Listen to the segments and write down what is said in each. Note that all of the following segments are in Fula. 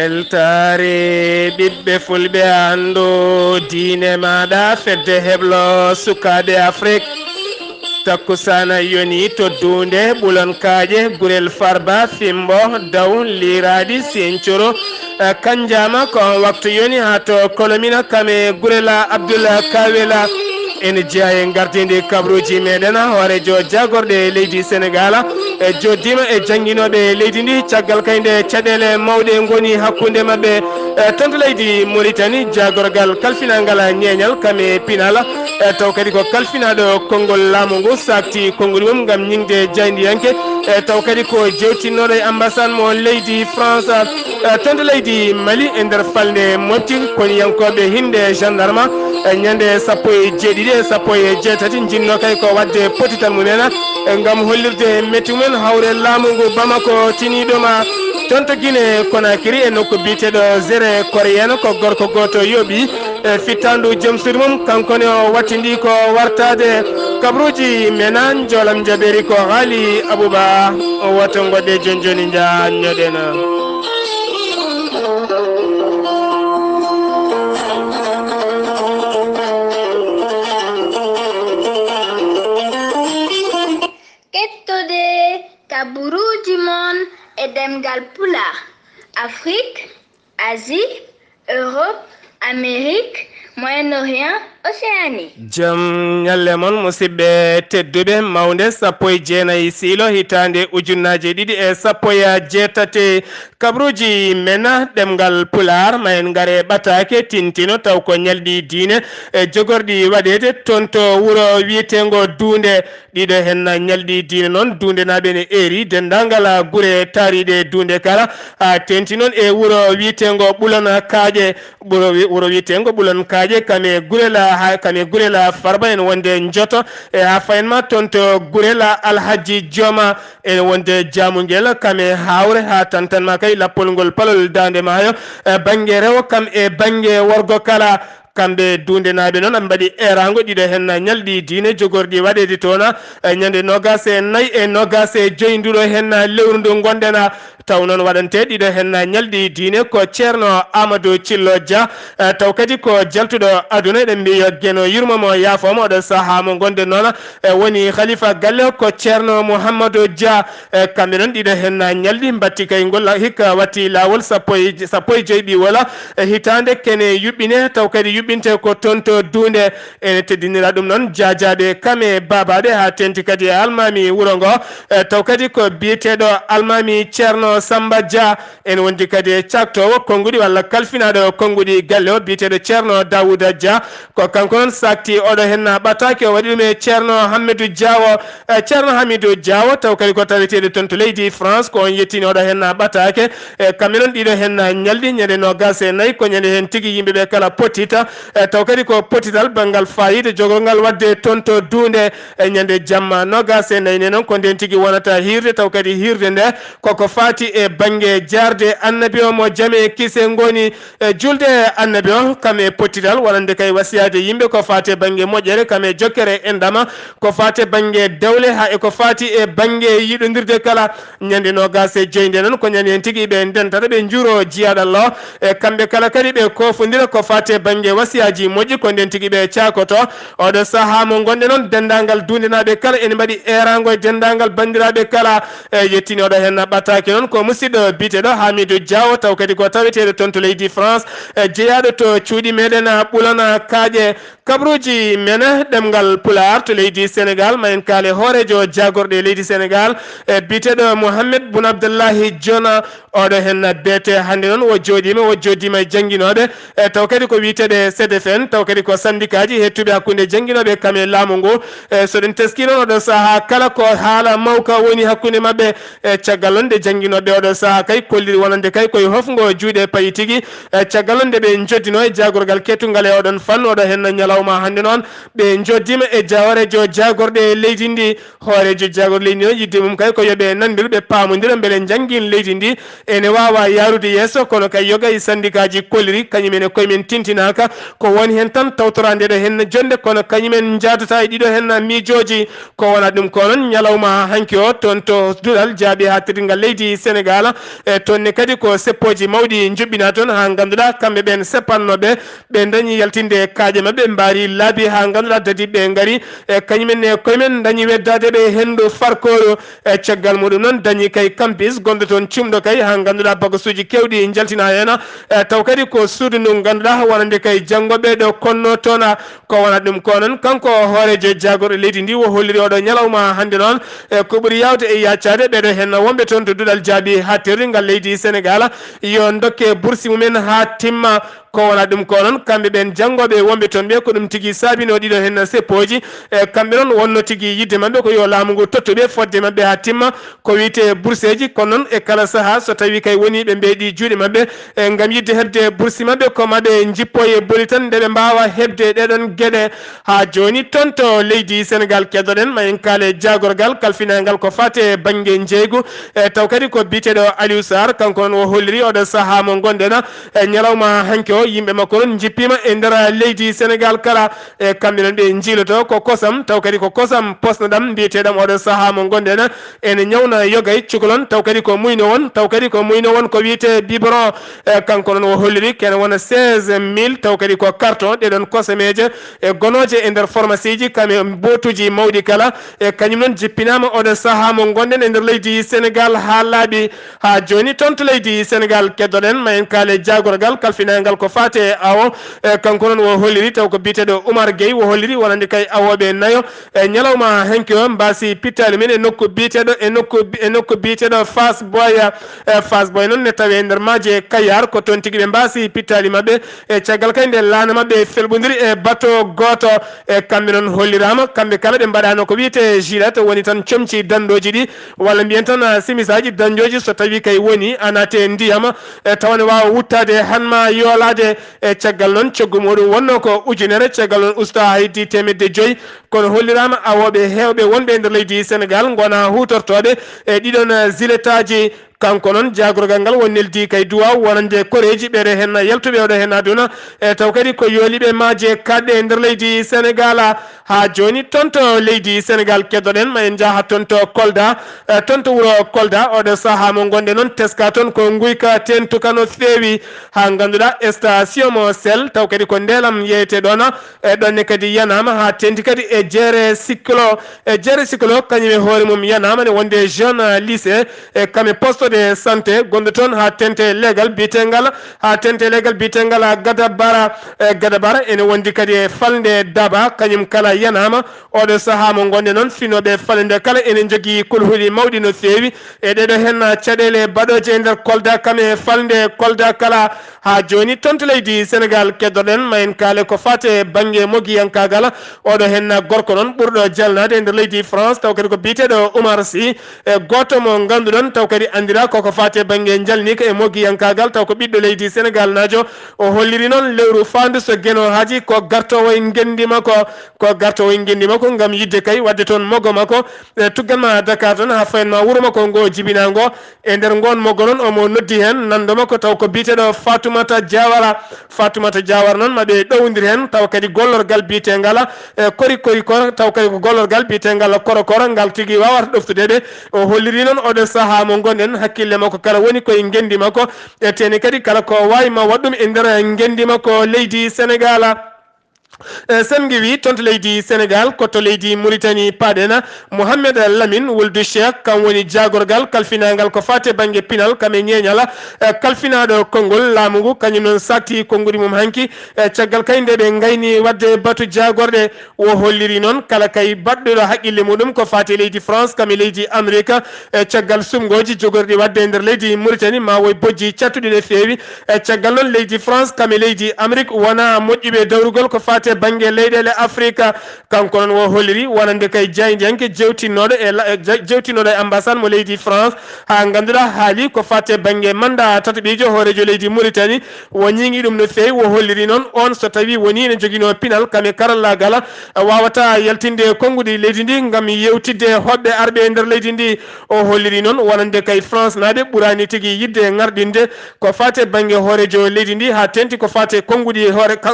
weltare ɓiɓɓe fulɓe andu diine maɗa fedde heblo sukade Afrique takkusana yoni to dunde ɓulon kaaje gurel farba fimbo daw liradi sencoro kanjama ko waktu yoni ha to kolomina kame gurela Abdoula Kawela en jeeya e gardinde kabruji meɗen hoorejo jagorɗe leydi Sénégal e joddima e jangguinoɓe leydi ndi caggal kayde caɗele mawɗe goni hakkude mabɓe tonto leydi Mauritanie jagorgal kalfinangal ñeñal kame pinal taw kadi ko kalfinaɗo konngol laamu ngu sakti konngol mum gam ñingde jaydiyanke taw kadi ko jewtinnoɗo e ambassade mo leydi France tonto leydi Mali e nder falde mofti koni yankoɓe hinde gendarme ñande sappo e jeeɗiɗi e sappo e jeetati jinno kay ko wadde potital mumen gam hollirde metti mumen hawre laamu ngu Bamako tiniɗoma tonto Guinée Conakry e nokku biteɗo Zéré Coréenne ko gorko goto yooɓi fittandu joom suudu mum kankone o wattindi ko wartade kabruji menan jolam jaɓeri ko haali Abouba o wato goɗɗe joni jañoɗena. Kaburuji mon e demgal pulaar Afrique, Asie, Europe, Amérique, Moyen-Orient, Océanie. Jam nyalle mon musidɓe tedduɓe mawde sappo e jeenayi siilo hitande ujunnaje ɗiɗi e sappo e jeetati kabruji mena ɗemgal pular ma en ngare ɓatake tintino taw ko ñalɗi diine e jogorɗi waɗede toon to wuro wiyetengo Dunde ɗiɗo hen ñalɗi diine noon Dunde naɓe ne eri dendagal gure taariɗe Dunde kala tenti noon e wuro wiyetengo Ɓulon Kaaƴe wuro wiyetengo Ɓulon Kaaƴe kame gurela farba en wonde joto e ha fayenma toon to gurela Alhaji Dioma en wonde jamugel kame hawre ha tantanma kay lappol ngol palol dande maayo banggue rewo kam e banggue worgo kala kamɓe Dunde naɓe noon mbaɗi erago ɗiɗo hen ñalɗi diine jogorɗi waɗede toona ñande nogas e nayyi e nogas e joyi nduɗo hen lewru ndu gonɗen taw noon waɗante ɗiɗo hen ñalɗi diine ko ceerno Amadou Thillo Dia taw kadi ko jaltuɗo aduna eɗen mbi gueno yurmomo yaafomo oɗo saaha mo gonɗen noon woni khalifa galle ko ceerno Mouhamadou Dia kamɓe noon ɗiɗo hen ñalɗi batti kay ngol hikka watti lawol sappo e joyi ɓiwola hitande kene yuɓɓine taw kadi yuɓɓinte ko toon to Dunde ene teddinira ɗum noon jajaɓe kame babaɓe ha tenti kadi e almami wuuro ngo taw kadi ko biyeteɗo almami ceerno Samba Dia en wondi kadi e caktowo konguɗi walla kalfinaɗo konguɗi galle o biyeteɗo ceerno Dawouda Dia ko kanko noon sakti oɗo hen ɓatake o waɗi ɗum e ceerno Hamidou Diawo ceerno Hamidou Diawo taw kadi ko taweteɗo toon to leydi France ko on yettini oɗo hen ɓatake kamɓe noon ɗiɗo hen ñalɗi ñande nogas e nayyi ko ñande hen tigui yimɓeɓe kala potita taw kadi ko potital banggal fayida jogorgal wadde toon to Dunde e ñande jamma nogas e nayyi ne noon ko nden tigui wonata hirde taw kadi hirde nde koko fati e banggue jarde annabi o mo jaame kise ngoni julde annabi o kame pottital wonande kay wasiyade yimɓe ko fati e banggue moƴƴere kame jokkere e ndama ko fati e banggue dewle ha e ko fati e banggue yiɗodirde kala ñande nogas e joyi nde noon ko ñande hen tigui ɓe ndentata ɓe juuro jiyaɗallah e kamɓe kala kadi ɓe kofodira ko fati e banggue wasiyaji moƴƴi ko nden tigui ɓe cakoto oɗo saaha mo gonɗe noon dendagal dundenaɓe kala ene mbaɗi erago e dendagal bandiraɓe kala yettini oɗo hen ɓatake noon ko musidɗo biteɗo Hamidou Diawo taw kadi ko taweteɗo toon to leydi France jeeyaɗo to cuuɗi meɗen Ɓulon Kaaƴe kabruji men ɗemgal pular to leydi Sénégal ma en kaale hoorejo jagorɗe leydi Sénégal biteɗo Mohamed Boun Abdallahi Dionne oɗo hen beete hande noon wo joɗima e jangguinoɓe taw kadi ko witeɗe CDFN taw kadi ko syndicat ji hettuɓe hakkude jangguinoɓe kame laamu ngu soɗen teski noon oɗo saaha kala ko haala mawka woni hakkude mabɓe caggal on nde jangguinoɓe oɗo saaha kay kolliri wonande kay koye hofgo juuɗe payi tigui caggal on nde ɓe joddino e jagorgal kettugal e oɗon fannu oɗo hen ñalawma hande noon ɓe joddima e jawarejo jagorɗe leydi ndi hoorejo jagorɗe leydi ndi o yidde mum kay ko yoɓe nandir ɓe pamodira beele jangguin leydi ndi ene wawa yarude yesso kono kay yoga e syndicat ji kolliri kañumen e koyemen tintinaka ko woni hen tan tawtorande do hen jonde kono kanyumen jaadata e dido hen mijoji ko wona dum ko non nyalawma hanki o ton to dudal jaabi ha tiringal leydi Sénégal e tonne kadi ko seppoji mawdi jubbina ton ha ganduda kambe ben seppannobe be dañi yaltinde kaaje mabbe mbari laabi ha ganduda dadi be ngari e kanyumen e koymen dañi weddade be hendo farkoro e ceggal mudum non dañi kay campus gondo ton cimdo kay ha ganduda bagasuji kewdi jaltina hena taw kadi ko suudu ndu ganduda wonande kay jangobe do konno tona ko wona dum ko non kanko hoorejo jagoro leydi ndi wo holliri odo nyalawma hande non ko buri yawde e yaccade be do hen wombe ton to dudal jaabi ha terringal leydi Sénégal yo dokke bursi mumen ha timma ko wona dum ko non kambe ben jangobe wombe ton be ko dum tigi sabino dido hen seppoji e kambe non wonno tigi yidde mabbe ko yo laamugo tottobe fodde mabbe ha timma ko wiite bourseji ko non e kala saha so tawi kay woni be beedi juude mabbe e ngam yidde hebde boursi mabbe ko mabbe jippo e bolitan de be mbaawa hebde dedon gede ha joni tonto leydi Sénégal kedoden ma en kale jagorgal kalfinangal ko fate bange jeegu e taw kadi ko bitedo Aliou Sarr kanko non o holliri odo saha mo gondena e nyalawma hanko yimbe makko non jippima e ndara leydi Sénégal kala e kambe non be jiloto ko kosam taw kadi ko kosam posnadam bitedam odo saha mo gondena en nyawna yogay cukolon taw kadi ko muyno won ko wiite biberon e kanko non o holliri ken wona 16000 taw kadi ko carton de don kosameje e gonoje e nder pharmacie ji kame botuji mawdi kala e kanyum non jippinama odo saha mo gonden e nder leydi Sénégal ha laabi ha joni tonto leydi Sénégal keddoden ma en kale jagorgal kalfinangal ko fate awo e kanko non o holliri taw ko bitedo Oumar Gueye o holliri wonande kay awobe nayo e nyalawma hanki o mbasi pitali men e nokku bitedo Fast Boy non ne tawe nder maaje Kayar ko ton tigi be mbasi pitali mabbe e ciagal kay de laana mabbe felbondiri e bato goto e kambe non hollirama kambe kala be mbadano ko wiite jilat woni tan comci dandoji di wala mbiyen tan simisaji danjoji so tawi kay woni anate ndiyama e tawane waawa wuttade hanma yolade e ciagal non coggu modum wonno ko ujunere ciagal non usta haydi temedde joyi kono hollirama awobe hewbe wonbe nder leydi Sénégal gona hutortode e didon ziletaji kanko non jagorgal ngal wonneldi kay duwa wonande koreji bere hen yaltube odo hen aduna e taw kadi ko yolibe maaje kadde e nder leydi Sénégal ha joni tonto leydi Sénégal keddoden ma en jaha tonto Kolda tonto wuro Kolda odo saha mo gonde non teska ton ko nguyka tentukano fewi ha ganduda station mo sel taw kadi ko ndelam yeyete dona e donne kadi yanama ha tenti kadi e jere cyclo kanyime hoore mum yanama ne wonde jeune lycée e kame poste de santé gonde ton ha tente legal bitengal gada bara ene wondi kadi falde daba kanyum kala yanama odo saha mo gonde non finobe falde kala ene jogi kulhuli mawdi no fewi e dedo hen cadele badoje nder Kolda kame falde Kolda kala ha joni tonto leydi Sénégal keddoden mayen kale ko fate bange mogi yankagala odo hen gorko non burdo jalnade nder leydi France taw kadi ko bitedo Oumar Sy e goto mo gandudon taw kadi andira koko fate bange jalni ka e mogi yankagal taw ko biddo leydi Sénégal najo o holliri non lewru fandu so geno haji ko gartowo ngendima ko ngam yidde kay wadde ton mogo mako tugganma Dakar ton ha fayenma wuro mako ngo jibinango e nder ngon mogo non o mo noddi hen nando mako taw ko bitedo Fatoumata Diawara non mabe downdiri hen taw kadi gollorgal bitengala kori ko taw kadi ko gollorgal bitengala korokoro ngal tigi wawata doftudede o holliri non odo saha mo gonden hakkille mako kala woni koye ngendi mako e teni kadi kala ko wayma waddum e nder ngendi mako leydi Sénégal sen giwi tonto leydi Sénégal ko to leydi Mauritanie padena Mohamed Lamine wuldu Cheikh kam woni jagorgal kalfinangal ko fate bange pinal kame nyenyala kalfinado kongol lamugo kanyum non sakti konguri mum hanki ciagal kayde be ngayni wadde batu jagorde o holliri non kala kay baddo haqqille mudum ko fate leydi France kame leydi America ciagal sumgoji jogordi wadde nder leydi Mauritanie ma woy bojji ciatude ne fewi ciagal non leydi France kame leydi America wana mojjube dawrugol ko fate fate banggue leyɗele afrique kanko non wo holliri wonande kay jaydi yanke jewtinoɗo e ambassade mo leydi France ha ganduɗa haali ko fate banggue manda tataɓijo hoorejo leydi Mauritanie wo ñiigui ɗum no fewi wo holliri noon on so tawi woni ne joguino pinal kame karallagala wawata yaltinde konguɗi leydi ndi gam yewtidde hoɓɓe arɓe e nder leydi ndi o holliri noon wonande kay France naɓe ɓurani tigui yidde ngardinde ko fate banggue hoorejo leydi ndi ha tenti ko fate konguɗi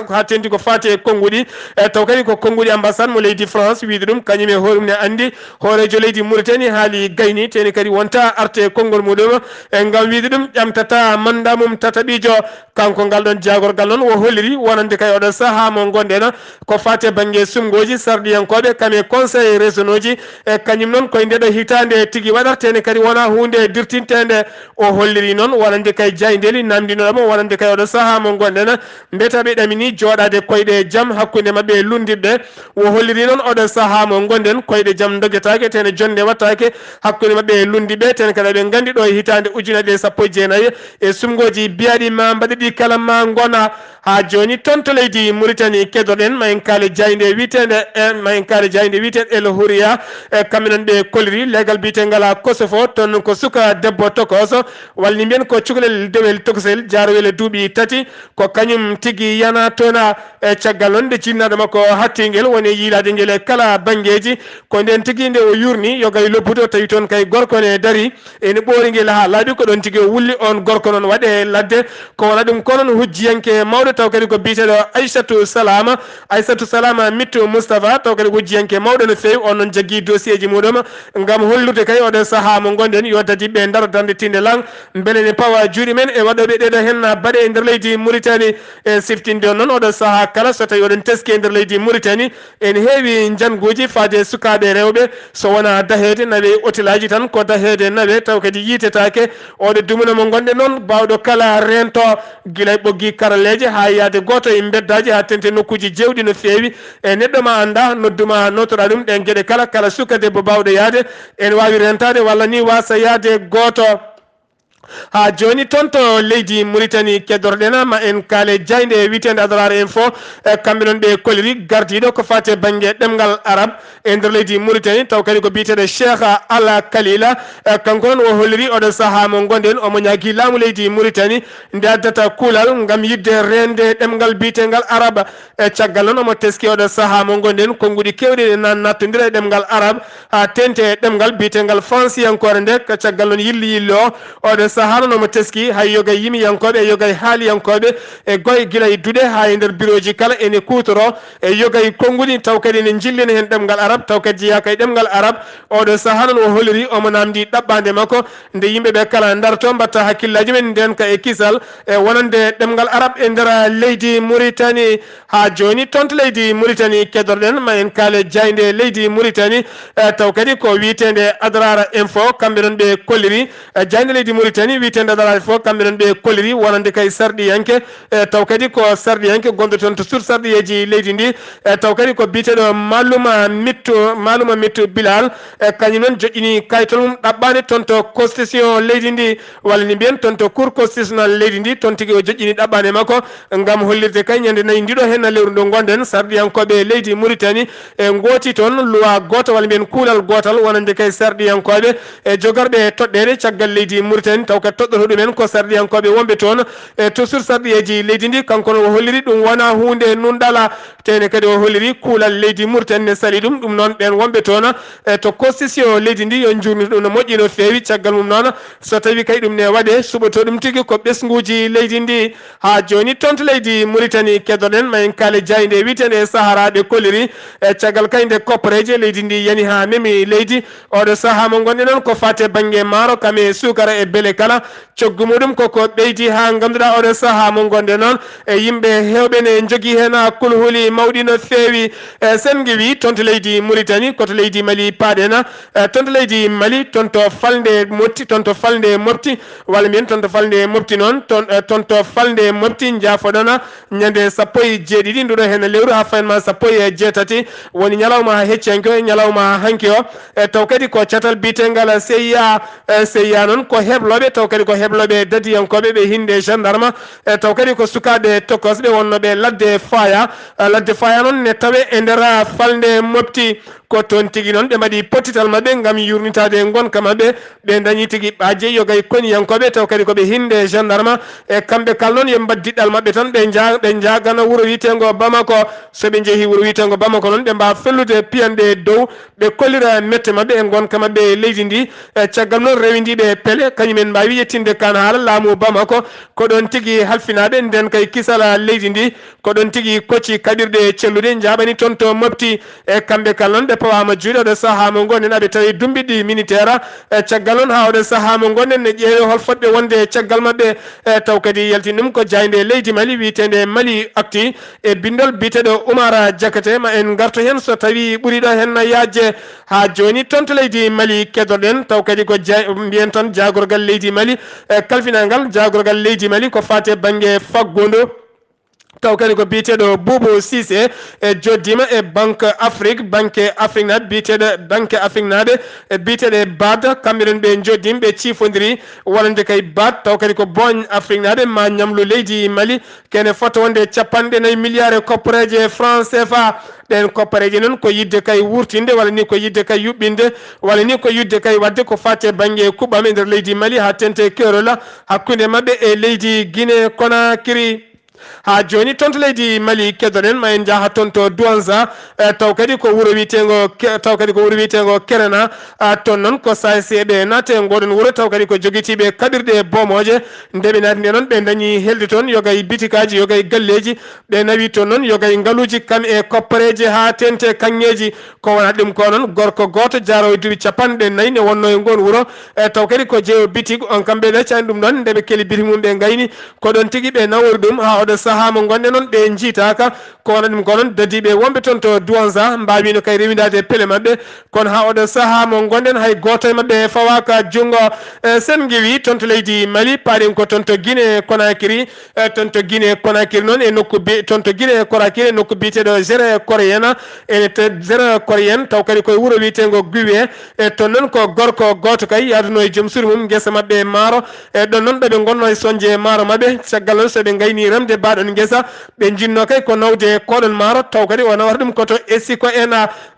ha tenti ko fate konguɗi taw kadi ko konguɗi ambassade mo leydi France wiide ɗum kañum e hoɗum ne andi hoorejo leydi Mauritanie haali gayni teni kadi wonta arte konngol muɗum e ngam wiide ɗum ƴamtata manda mum tataɓijo kanko ngal ɗon jagorgal noon wo holliri wonande kay oɗo saaha mo gonɗen ko fate banggue sumgoji sardiyankoɓe kame conseil régionaux ji e kañum noon koye ndeɗo hitande tigui waɗartene kadi wona hunde dirtintede o holliri noon wonande kay jaydeli namdinoɗamo wonande kay oɗo saaha mo gonɗen mbetaɓe ɗamini joɗade koyɗe jaam hakkude mabɓe lundiɓe wo holliri noon oɗo saaha mo gonɗen koyɗe jaam doguetake tene jonde wattake hakkude mabɓe lundiɓe tene kadi ɓe gandi ɗo hitande ujunere 19 e sumgoji biyaɗi ma mbaɗiɗi kala ma gona ha joni toon to leydi Mauritanie kedoɗen ma en kaale jayde witede El Houria e kamɓe noon ɓe koliri legal bitegal Kosovo toon ko suka debbo tokoso walni mbiyen ko cukalel dewel tokosel jarowel duuɓi tati ko kañum tigui yana toona e caggal noon nde jinnaɗo makko hattingel woni yiilade ngel e kala banggueji ko nden tigui nde o yurni yogay lobbude o tawi toon kay gorko ne dari ene ɓoori ngel ha laaɓi ko ɗon tigui o wulli on gorko noon waɗe ladde ko wona ɗum ko noon hujjiyanke mawɗo taw kadi ko biteɗo Aissatou Salama Mittou Moustapha taw kadi hujjiyanke mawɗo no fewi on noon jagui dossier ji muɗum gam hollude kay oɗo saaha mo gonɗen yo dadiɓe daro dande tinde lang beele ne pawa juuɗe men e waɗoɓe ɗeɗo hen baɗe e nder leydi Mauritanie e siftinde on noon oɗo saaha kala so tawi oɗon teski e nder leydi Mauritanie en heewi janguji faade sukaɓe rewɓe so wona dahede nawe hôtelaji tan ko dahede nawe taw kadi yitetake oɗo dumuna mo gonɗen noon bawɗo kala rento guilay ɓoggi karalleje ha yaade goto e beddaji ha tente nokkuji jewɗi no fewi e neɗɗo ma anda nodduma notoɗa ɗum ɗen gueɗe kala suka debbo bawɗo yaade en wawi rentade walla ni wasa yaade goto ha joni toon to leydi Mauritanie keddorɗen ma en kaale jayde witende Adrar Info kamɓe noon ɓe koliri gardiɗo ko fate banggue ɗemgal arab e nder leydi Mauritanie taw kadi ko biteɗo Cheikh Ala Kalila kanko noon o holliri oɗo saaha mo gonɗen omo ñagui laamu leydi Mauritanie nde addata kuulal gam yidde rende ɗemgal bitegal arab e caggal noon omo teski oɗo saaha mo gonɗen konguɗi kewɗi nattodira e ɗemgal arab ha tente ɗemgal bitegal franciyankore nde ko caggal noon yilli o oɗo saaha noon omo teski hay yogay yimiyankoɓe e yogay haaliyankoɓe e goye guilay duɗe ha e nder bureau ji kala ene kutoro e yogay konguɗi taw kadi ne jillini hen ɗemgal arab taw kadi jeeya kay ɗemgal arab oɗo saaha noon o holliri omo namdi ɗaɓɓade makko nde yimɓeɓe kala darto mbatta hakkillaji men nden ka e kisal e wonande ɗemgal arab e nder leydi Mauritanie ha joni toon to leydi Mauritanie keddorɗen ma en kaale jayde leydi Mauritanie taw kadi ko witende Adrar Info kamɓe noon ɓe kolliri jayde leydi Mauritanie witende Adrar Info kamɓe noon ɓe kolliri wonande kay sarɗiyanke taw kadi ko sarɗiyanke gonɗo toon to sur sarɗiyeji leydi ndi taw kadi ko biteɗo maluma mittu Bilal kañum noon joƴƴini kayitol mum ɗaɓɓade toon to constitution leydi ndi walla ni mbiyen toon to cour constitutionnel leydi ndi toon tigui o joƴƴini ɗaɓɓade makko gam hollirde kay ñande nayyi ndiɗo hen lewru ndu gonɗen sarɗiyankoɓe leydi Mauritanie e gooti toon loi goto walla mbiyen kuulal gotal wonande kay sarɗiyankoɓe e jogorɓe toɗɗede caggal leydi Mauritanie taw kadi toɗɗoto ɗumen ko sarɗiyankoɓe wonɓe toon e toujours sarɗiyeji leydi ndi kanko no o holliri ɗum wona hunde nunɗala tene kadi o holliri kuulal leydi Mauritanie ne saali ɗum noon ɓen wonɓe toon e to constitution leydi ndi yo jurnir ɗum no moƴƴi no fewi caggal mum noon so tawi kay ɗum ne waɗe suɓoto ɗum tigui ko ɓesguji leydi ndi ha joni toon to leydi Mauritanie keddoɗen ma en kaale jayde witende Sahara ɓe kolliri e caggal kay nde koppareje leydi ndi yani ha memi leydi oɗo saaha mo gonɗen noon ko fate banggue maaro kame sukara e beele kala coggu muɗum koko ɓeydi ha ganduɗa oɗo saaha mo gonɗen noon e yimɓe hewɓe ne jogui hen kulhuli mawɗi no fewi e sen guewi toon to leydi Mauritanie koto leydi Mali paaɗena toon to leydi Mali toon to falde mofti walla mbiyen toon to falde mofti noon toon to falde mofti jaafoɗona ñande 17 nduɗo hen lewru ha faynma 17 woni ñalawma heccenke o ñalawma hanki o taw kadi ko catal bitegal CIA noon ko hebloɓe taw kadi ko hebloɓe dadiyankoɓe ɓe hinde gendarme taw kadi ko sukaɓe tokosɓe wonnoɓe ladde faya noon ne tawe e nder falde mofti ko toon tigi noon ɓe mbaɗi pottital maɓɓe gam yurnitade gonka maɓɓe ɓe dañi tigi ɓaje yogay koniyankoɓe taw kadi koɓe hinde gendarme e kamɓe kal noon yo mbaddiɗɗal maɓɓe tan ɓe jagana wuuro witego Bamako soɓe jeehi wuuro witego Bamako noon ɓe mbawa fellude piyanɗe dow ɓe kollira mette maɓɓe e gonka maɓɓe e leydi ndi caggal noon rewindiɓe peele kañumen mbawi yettinde kan haala laamu Bamako ko ɗon tigi halfinaɓe nden kay kisala leydi ndi ko ɗon tigi kocci kaɓirɗe cellude jaɓani toon to mofti e kamɓe kal noon ɓe pawama juuɗe oɗo saaha mo gonnen aɓe tawi dumbiɗi militaire caggal noon ha oɗo saaha mo gonnen ne ƴeewi hol fotɓe wonde caggal maɓɓe taw kadi yaltin ɗum ko jayde leydi Mali witende Mali Actu e bindol biteɗo Oumar Diakate ma en garto hen so tawi ɓuuriɗo hen yajje ha joni toon to leydi Mali keddoɗen taw kadi ko mbiyen tan jagorgal leydi Mali kalfinalngal jagorgal leydi Mali ko fate banggue faggodu taw kadi ko biyeteɗo Boubou Cissé e joddima e banque Afrique naɓe biyeteɗo banque Afrique naɓe e biyeteɗe BAD kamɓenen ɓe joddima ɓe cifodiri wonande kay BAD taw kadi ko bogne Afrique naɓe ma ñamlu leydi Mali kene fota wonde 4 milliards koppareje franc CFA ɗen koppareje noon ko yidde kay wurtinde walla ni ko yidde kay yuɓɓinde walla ni ko yidde kay wadde ko fate banggue kuɓɓam e nder leydi Mali ha tente kerola hakkude mabɓe e leydi Guinée Conakry ha joni toon to leydi Mali keddoɗen ma en jaaha toon to Douanza taw kadi ko wuuro witego Kerena toon noon ko saseɓe naate goɗon wuuro taw kadi ko joguitiɓe kaɓirɗe bomoje ndeɓe naati nde noon ɓe dañi helde toon yogay bitikaji yogay galleji ɓe nawi toon noon yogay ngaaluji kam e koppareje ha tente kanŋeji ko wona ɗum ko noon gorko goto jaro e duuɓi 4 ne wonno e gon wuuro taw kadi ko jeewo bitig on kamɓe ɗaccani ɗum ɗon ndeɓe keeli bitig mum ɓe gayni ko ɗon tigui ɓe nawori ɗum ha oɗo saaha mo gonɗe noon ɓe jiitaka ko wona ɗum ko noon dadiɓe wonɓe toon to Douanza mbawino kay rewidade pelle mabɓe kono ha oɗo saaha mo gonɗen hay goto e mabɓe fawaka junggo sen guewi toon to leydi Mali paaɗen ko toon to Guinée Conakry toon to Guinée Conakry noon e nokku toon to Guinée Conakry e nokku biyeteɗo Géré Coréenne ene Géré Coréenne taw kadi koye wuuro wiyetego Guiwe e toon noon ko gorko goto kay yaduno e joom suuru mum guesa mabɓe maaro e ɗon noon ɗoɓe gonno e soñde maaro mabɓe caggal noon soɓe gayni remde baɗon guesa ɓe jinno kay ko nawde koɗon maaro taw kadi o nawata ɗum koto Essiko en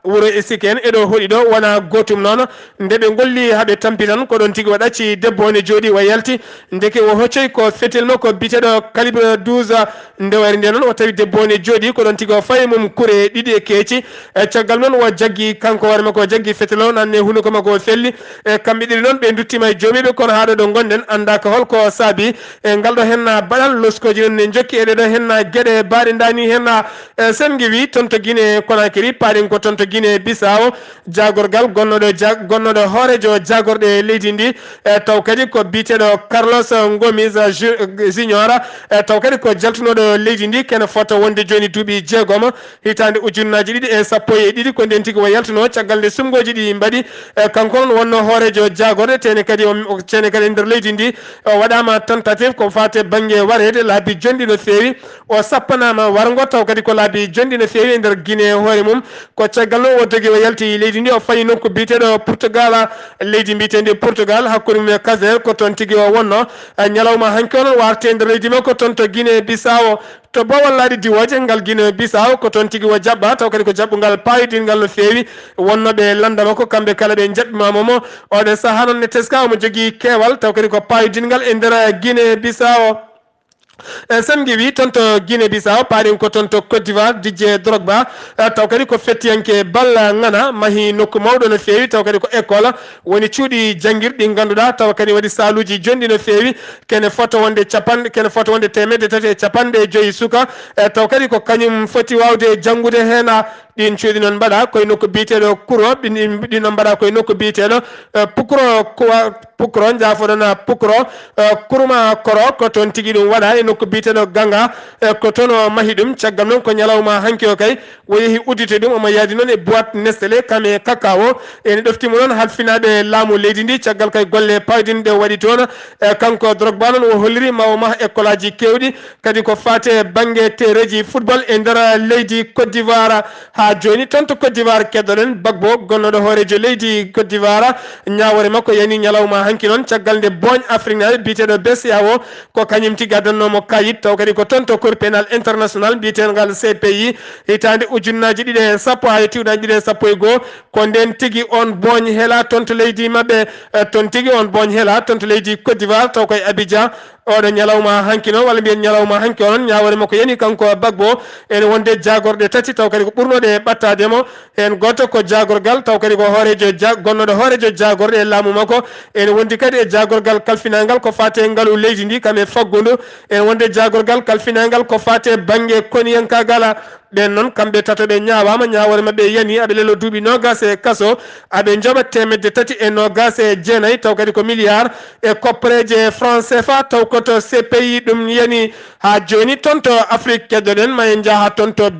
wuuro Essiko en eɗo hoɗi ɗo wona gotum noon nde ɓe golli haaɓe tampi tan ko ɗon tigui waɗacci debbo ne jooɗi o yalti ndeke o hoccoy ko fetel makko biteɗo calibre 12 ndewari nde noon o tawi debbo ne jooɗi ko ɗon tigui o fayi mum kuure ɗiɗi e keeci caggal noon o jaggui kanko hoore makko o jaggui fetel o nanne hunduko makko o felli e kamɓe ɗiɗi noon ɓe duttima e joomiɓe kono haɗo ɗo gonɗen andaka holko saabi e ngal ɗo hen baɗal loskoji noon ne jokki e ɗeɗo hen gueɗe baɗe dani hen sen guewi toon to Guinée Conakry paaɗen ko toon to Guinée Bissau jagorgal gonnoɗo hoorejo jagorɗe leydi ndi taw kadi ko biteɗo Carlos Gomis Junior taw kadi ko jaltunoɗo leydi ndi kene fota wonde joni duuɓi 6 hitande ujunnaji 2 ko nden tigui o yaltuno caggal nde sumgoji ɗi mbaɗi kanko noon wonno hoorejo jagorɗe tene kadi e nder leydi ndi o waɗama tentative ko fate banggue warede laabi jonɗi no fewi o sappanama wargo taw kadi ko laabi jonɗi no fewi e nder Guinée hoore mum ko caggal noon o dogui o yalti leydi ndi o fayi nokku biteɗo Portugal leydi mbitendi Portugal hakkude mum e Casa ko toon tigui o wonno ñalawma hanki o noon warte e nder leydi makko toon to Guinée Bissau to bowal laaɗi diwoje ngal Guinée Bissau ko toon tigui o jaɓɓa taw kadi ko jaɓɓugal payidingal no fewi wonnoɓe landa makko kamɓe kala ɓe jaɓɓimamomo oɗe saaha noon ne teska omo jogui keewal taw kadi ko payidingal e nder Guinée Bissau sen guewi toon to Guinée Bissau paaɗen ko toon to Côte d'Ivoire Didier Drogba taw kadi ko fettiyanke balla ngana mahi nokku mawɗo no fewi taw kadi ko école woni cuuɗi jangguirɗi ganduɗa taw kadi waɗi saluji jonɗi no fewi kene fota wonde 150 suka taw kadi ko kañum foti wawde janggude hen ɗin cuuɗi noon mbaɗa koye nokku biyeteɗo Kouro ɗin noon mbaɗa koye nokku biyeteɗo Pukro jafoɗon Pukro Kurma Koro ko toon tigui ɗum waɗa e nokku biyeteɗo Ganga ko toon o mahi ɗum caggal noon ko ñalawma hanki o kay o yeehi uddite ɗum omo yaadi noon e boîte Nestlé kame cacao ene ɗoftima noon halfinaɓe laamu leydi ndi caggal kay golle pawdinɗe waɗi toon kanko Drogba noon o holliri ma o maha école aji kewɗi kadi ko fate banggue tereji football e nder leydi Côte d'Ivoire ha ha joni tonto Côte d'Ivoire keddoɗen Bagbo gonnoɗo hoorejo leydi Côte d'Ivoire ñawore makko yani ñalawma hanki noon caggal nde boñ Afrique naɓe biteɗo BCEAO ko kañum tigi addannomo kayit taw kadi ko tonto Cour pénal international bitengal CPI hitande ujunnaji ɗiɗi e sappo ha tiwɗaji ɗiɗi e sappo e goho ko nden tigi on boñ heela tonto leydi mabɓe ton tigi on boñ heela tonto leydi Côte d'Ivoire taw koye Abidjan oɗo ñalawma hanki noon walla mbiyen ñalawma hanki onon ñawore makko yani kanko Bagbo ene wonde jagorɗe tati taw kadi ko ɓurnoɗe ɓattademo hen goto ko jagorgal taw kadi ko hoorejo gonnoɗo hoorejo jagorɗe e laamu makko ene wondi kadi e jagorgal kalfinangal ko fate ngaalu leydi ndi kam e faggudu ene wonde jagorgal kalfinangal ko fate banggue koniyankagala ɓen noon kamɓe tatoɓe ñawama ñawore mabɓe yani aɓe lelo duuɓi nogas e kaso aɓe jooɓa temedde tati e nogas e jeenayyi taw kadi ko milliard e koppareje franc CFA taw koto CPI ɗum yani ha joni tonto Afrique keddoɗen ma en jaaha tonto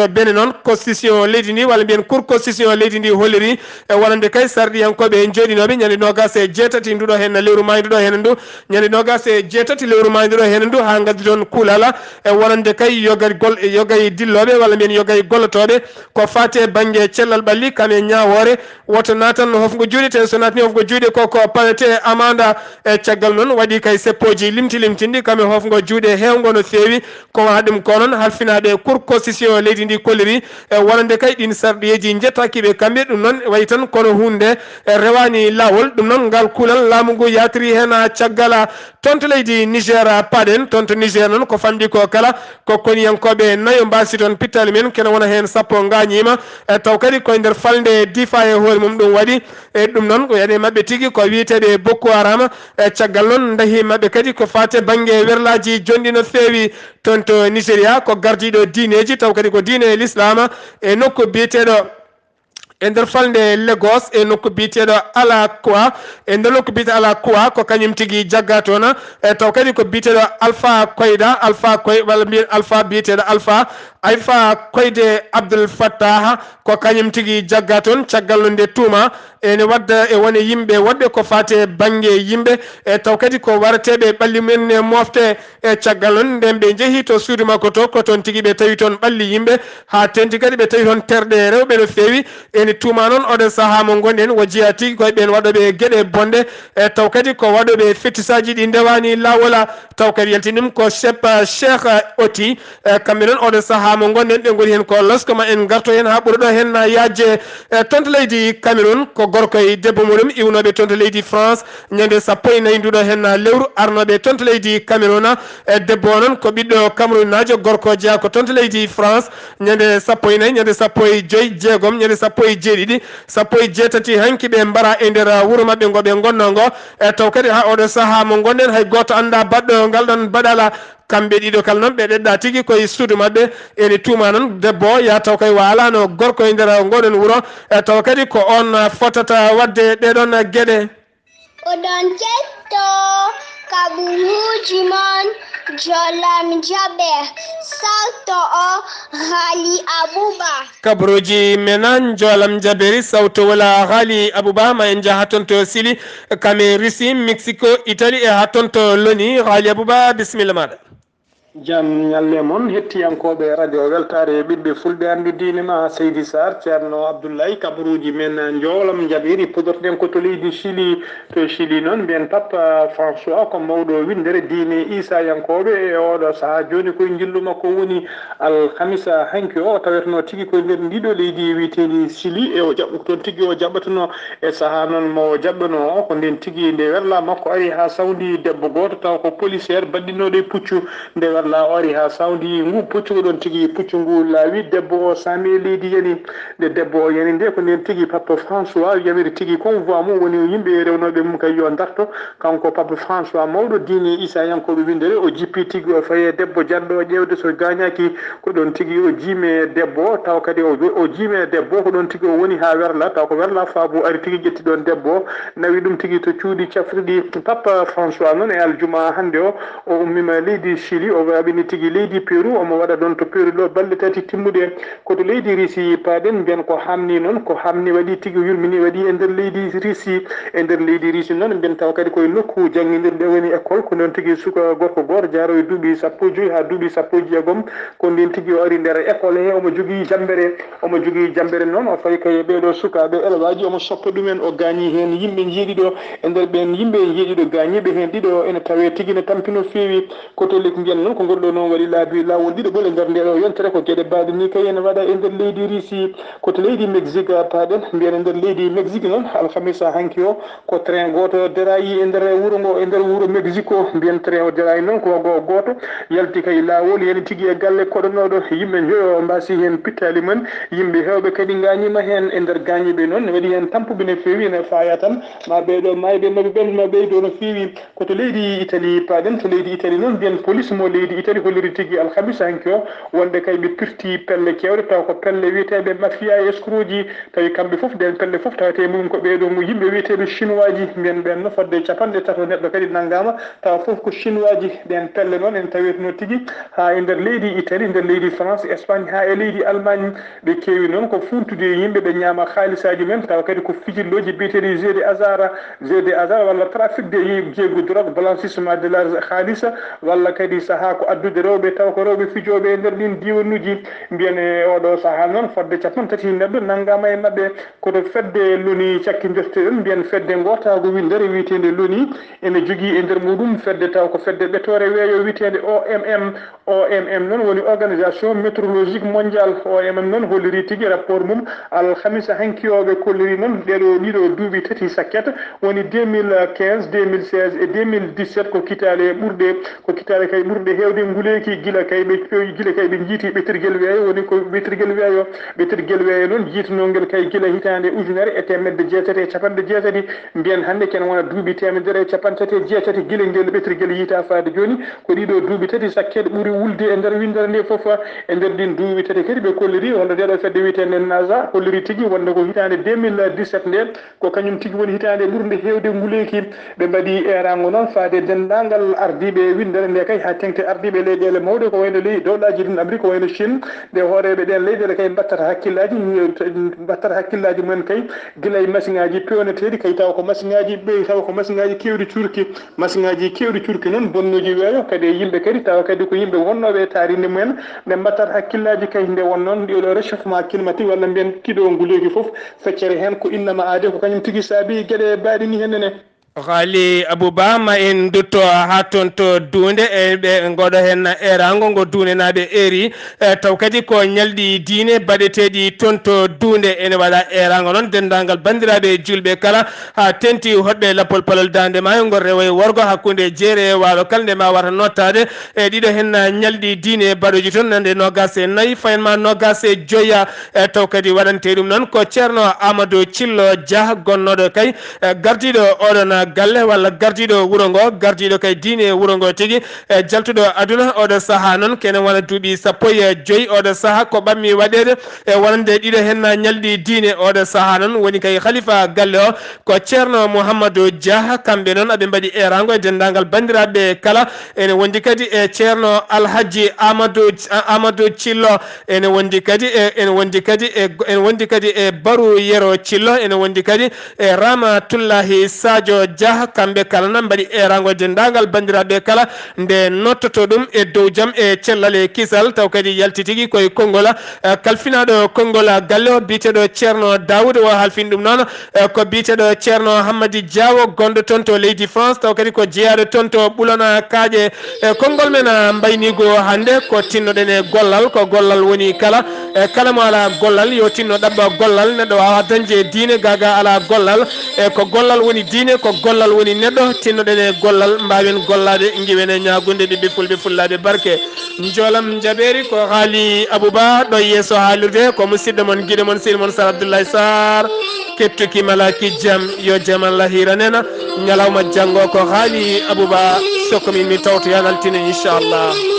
Bénin noon constitution leydi ndi walla mbiyen cour constitution leydi ndi holliri e wonande kay sarɗiyankoɓe jooɗinoɓe ñande nogas e jeetati nduɗo hen lewru mayduɗo hen ndu ñande nogas e jeetati lewru mayduɗo hen ndu ha gaddi toon kuulala e wonande kay yogay dilloɓe walla mbiyen yogay gollotoɓe ko fate banggue cellal ɓalli kame ñawore woto natan hofgo juuɗe ten so natni hofgo juuɗe koko pawete amanda e caggal noon waɗi kay seppoji limtindi kame hofgo juuɗe hewgo no fewi ko wa ɗum ko noon halfinaɓe cour constitution leydi ndi kolliri e wonande kay ɗin sarɗiyeji jettakiɓe kamɓe ɗum noon wayi tan kono hunde rewani lawol ɗum noon ngal kuulal laamu ngu yatiri hen caggal tonto leydi Niger paɗen tonto Niger noon ko famɗi ko kala ko koniyankoɓe nayo mbasi toon pittali men kene wona hen sappo gañima taw kadi koye nder falde difa e hoore mum ɗum waɗi e ɗum noon ko yaɗe mabɓe tigui ko wiyeteɓe Boko Haram e caggal noon dahi mabɓe kadi ko fate banggue werlaji jonɗi no fewi toon to Nigéria ko gardiɗo diineji taw kadi ko diine l'islam e nokku biyeteɗo e nder falde Lagos e nokku biyeteɗo Alakoua e nder nokku biyeteɗo Alakoua ko kañum tigui jagga toon e taw kadi ko biyeteɗo Alpha Koyda walla mbiyen Alpha biyeteɗo Alpha Koyde Abdoul Fattah ko kañum tigui jagga toon caggal no nde tuuma ene wadda e wone yimɓe woɗɓe ko fate banggue yimɓe e taw kadi ko warateɓe ɓalli men e mofte e caggal noon nden ɓe jeehi to suudu makko to ko toon tigui ɓe tawi toon ɓalli yimɓe ha tenti kadi ɓe tawi toon terɗe rewɓe no fewi ene tuma noon oɗon saaha mo gonɗen wo jeeya tigui koye ɓen waɗoɓe gueɗe bonde e taw kadi ko waɗoɓe fettisaji ɗi ndewani lawola taw kadi yaltinim ko Cheikh Oti kamɓe noon oɗon saaha mo gonɗen ɓe goni hen ko loskoma en garto hen ha ɓuura ɗo hen yajje tonto leydi Cameroun ko gorko e debbo muɗum iwnoɓe tonto leydi France ñande sappo e nayyi nduɗo hen lewru arnoɓe tonto leydi Cameroun e debbo o noon ko ɓiɗɗo Cameroun najo gorko jeeya ko tonto leydi France ñande sappo e nayyi ñande sappo e joyyi jeegom ñande sappo e jeeɗiɗi sappo e jeetati hanki ɓe mbara e nder wuuro mabɓe ngo ɓe gonno ngo e taw kadi ha oɗo saaha mo gonɗen hay goto anda baɗɗo ngal ɗon baɗala kamɓe ɗiɗo kala noon ɓe ɗeɗɗa tigui koye suudu mabɓe ene tuma noon debbo ya taw kay walano gorko e nder ngoɗon wuuro e taw kadi ko on fotata wadde ɗeɗon gueɗe oɗon jetto kaɓuruji mon jolam jaɓe sawto o Haali Abouba kabaruji menan jolam jaberi sawto wala Haali Abouba ma en jaa ton to Sili kame Russie Mexico Italie e ha ton to Loni Haali Abouba bisimilla maɗa jam ñalle moon hettiyankoɓe radio weltare ɓiɓɓe fulɓe andu diine ma Seydi Sarr ceerno Abdoulaye kabaruji men joolam jaɓiri podorɗen ko to leydi Chili noon mbiyen papa François ko mawɗo windere diine isayankoɓe e oɗo saaha joni koye jillu makko woni alhamisa hanki o taweteno tigui koye nder ndiɗo leydi wiyetedi Chili e o jaɓɓo toon tigui o jaɓɓatuno e saaha noon mo jaɓɓano o ko nden tigui nde werla makko ari ha sawdi debbo goto taw ko policiére baɗɗinoɗo e puccu nde werla o ari ha sawdi ngu puccugo ɗon tigui puccu ngu laawi debbo o sami leydi yani nde debbo o yani nde ko nden tigui papa François yamiri tigui convoi mum woni yimɓe rewnoɓe mum kay yo darto kanko papa François mawɗo diine isayankoɓe windere o jippi tigui o faye debbo janɗo ƴewde so gañaki ko ɗon tigui o jiime debbo taw kadi o jiime debbo ko ɗon tigui o woni ha werla taw ko werla faabo ari tigui ƴetti ɗon debbo nawi ɗum tigui to cuuɗi cafriɗi papa François noon e aljuma hande o ummima leydi Chili o sukaɓe ni tigui leydi Pérou omo waɗa ɗon to Pérou ɗo balɗe tati timmude koto leydi Russie paɗen mbiyen ko hamni noon ko hamni waɗi tigui yurmini waɗi e nder leydi Russie e nder leydi Russie noon mbiyen taw kadi koye nokku jangguidirɗe woni école ko noon tigui suka gorko goto jaro e duuɓi sappo e joyyi ha duuɓi sappo e jeegom ko ndin tigui o ari nder école he omo jogui jambere noon o fayi kay ɓeɗo sukaɓe élève omo soppa ɗumen o gaañi hen yimɓe jeeɗiɗo e nder ɓen yimɓe jeeɗiɗo gaañiɓe hen ɗiɗo ene tawe tigui ne tampino feewi catholique mbiyen noon ko gorɗo noon waɗi lawol ɗiɗo e nder ndeɗo yontere ko gueɗe mbaɗe ni kay ene waɗa e nder leydi Russie koto leydi Mexique paɗen mbiyen e nder leydi Mexique noon alhamisa hanki o ko train goto derayi e nder wuuro ngo e nder wuuro Mexique o mbiyen train o derayi noon ko goto yalti kay lawol yani tigui e galle koɗonoɗo yimɓe joyo mbasi hen pittali men yimɓe hewɓe kadi gañima hen e nder gañiɓe noon ne waɗi hen tampuɓe no feewi ne faya tan ma ɓeɗo mayɓe maɓe ɓenma ɓeydo no feewi koto leydi Italie paɗen to leydi Italie noon mbiyen police mo leydi Italie holliri tigui alhamisa hanki o wonde kay ɓe pirti pelle kewɗe taw ko pelle wiyeteɓe mafia e escroc ji tawi kamɓe foof nden pelle foof tawate mum ko ɓeɗo yimɓe wiyeteɓe chinois ji mbiyen ɓen no fodde capanɗe tato neɗɗo kadi naggama tawa foof ko chinois ji ɗen pelle noon en tawetno tigui ha e nder leydi Italie nder leydi France Espagne ha e leydi Allemagne ɓe kewi noon ko funtude yimɓe ɓe ñaama halisaji men tawa kadi ko fijilloji biyeteɗi jeu de hasard walla trafic de jeeygu drogue blanchissement de l'argent haalisa walla kadi saaha ko addude rewɓe taw ko rewɓe fijoɓe e nder ɗin diwanuji mbiyen e oɗo saaha noon fodde capan tati neɗɗo naggama e mabɓe koto fedde loni cakkidirte ɗon mbiyen fedde gotago windere wiyetede loni ene jogui e nder muɗum fedde taw ko fedde ɓettore weeyo wiyetede OMM noon woni organisation météorologique mondial OMM noon holliri tigui rapport mum alhamisa hanki o ɓe kolliri noon ɗiɗo duuɓi tati sakket woni 2015 2016 et 2017 ko kitale kay ɓurɗe hewde nguleki gila kay ɓe jiiti ɓetirguel weeyo woni ko ɓetirguel weeyo noon jiitanogel kay gila hitande ujunere e temedde jeetati e capanɗe jeetati mbiyen hannde ken wona duuɓi temedere e capantati e jeetati gila ngel ɓetirguel yiita faade joni ko ɗiɗo duuɓi tati sakket ɓuuri wulde e nder windere nde foof e nder ɗin duuɓi tati kadi ɓe kolliri wonde ndeɗo fedde wiyetede NASA holliri tigui wonde ko hitande 2017 nde ko kañum tigui woni hitande ɓurde hewde nguleki ɓe mbaɗi erango noon faade dendagal ardiɓe windere nde kay ha tengte ardiɓe leyɗele mawɗe ko wayno leydi dowlaji din Amérique ko wayno Chine nde hooreɓe ɗen leyɗele kay battata hakkillaji mumen kay guila e machine ngaji pewneteɗi kay taw ko machine ngaji kewɗi curki noon bonnuji weeyo kadi e yimɓe kadi tawa kadi ko yimɓe wonnoɓe taarinde mumen ɓe mbattata hakkillaji kay nde won noon ɗiɗo réchauffement climatique walla mbiyen kiɗo nguleki foof feccere hen ko innama aade ko kañum tigui saabi gueɗe mbaɗi ni hennene Ghali Abouba ma en dutto ha ton to dunde e ɓe goɗo hen erango ngo dunenaɓe eri taw kadi ko ñalɗi diine baɗeteɗi toon to dunde ene waɗa erango noon dendagal bandiraɓe julɓe kala ha tenti hoɗɓe lappol palol dande maayo ngol rewo e worgo hakkude jeere e waalo kala nde ma wata nottade e ɗiɗo hen ñalɗi diine baɗoji toon nande nogas e nayyi fayenma nogas e joyya taw kadi waɗante ɗum noon ko ceerno Amadou Thillo Dia gonnoɗo kay gardiɗo oɗon galle walla gardiɗo wuuro ngo gardiɗo kay diine wuuro ngo tigui e jaltuɗo aduna oɗo saaha noon kene wona duuɓi sappo e joyyi oɗo saaha ko ɓammi waɗede e wonande ɗiɗo hen ñalɗi diine oɗo saaha noon woni kay khalifa galle o ko ceerno Mouhamadou Dia kamɓe noon aɓe mbaɗi erango e dendagal bandiraɓe kala ene wondi kadi e ceerno Alhaji Amadou Thillo ene wondi kadi e Barou Yero Thillo ene wondi kadi e Ramatullahi Sadio Dia kamɓe kala nan mbaɗi erango dendagal bandiraɓe kala nde nottoto ɗum e dow jaam e cellal e kisal taw kadi yalti tigui koye konngol kalfinaɗo konngol galle o biteɗo ceerno Daoud o halfin ɗum noon ko biteɗo ceerno Hammadi Diawo gonɗo toon to leydi France taw kadi ko jeeyaɗo toon to ɓulona kaaƴe e konngol men mbaynigo hande ko tinnoɗen e gollal ko gollal woni kala mo ala gollal yo tinno ɗaɓɓa gollal neɗɗo wawa dañde diine gaga ala gollal e ko gollal woni diine ko gollal woni neɗɗo tinnoɗen e gollal mbawen gollade giwen e ñagunde ɓiɓɓe fulɓe fullade barke joolam jaɓeri ko haali Abouba ɗo yeeso haalirde ko musidɗo moon guiɗo moon seydi moon Sar Abdoulaye Sarr kettuki malaki jaam yo jaam Allah hiranena ñalawma janggo ko haali Abouba sokkomin mi tawtoyan altine inchallah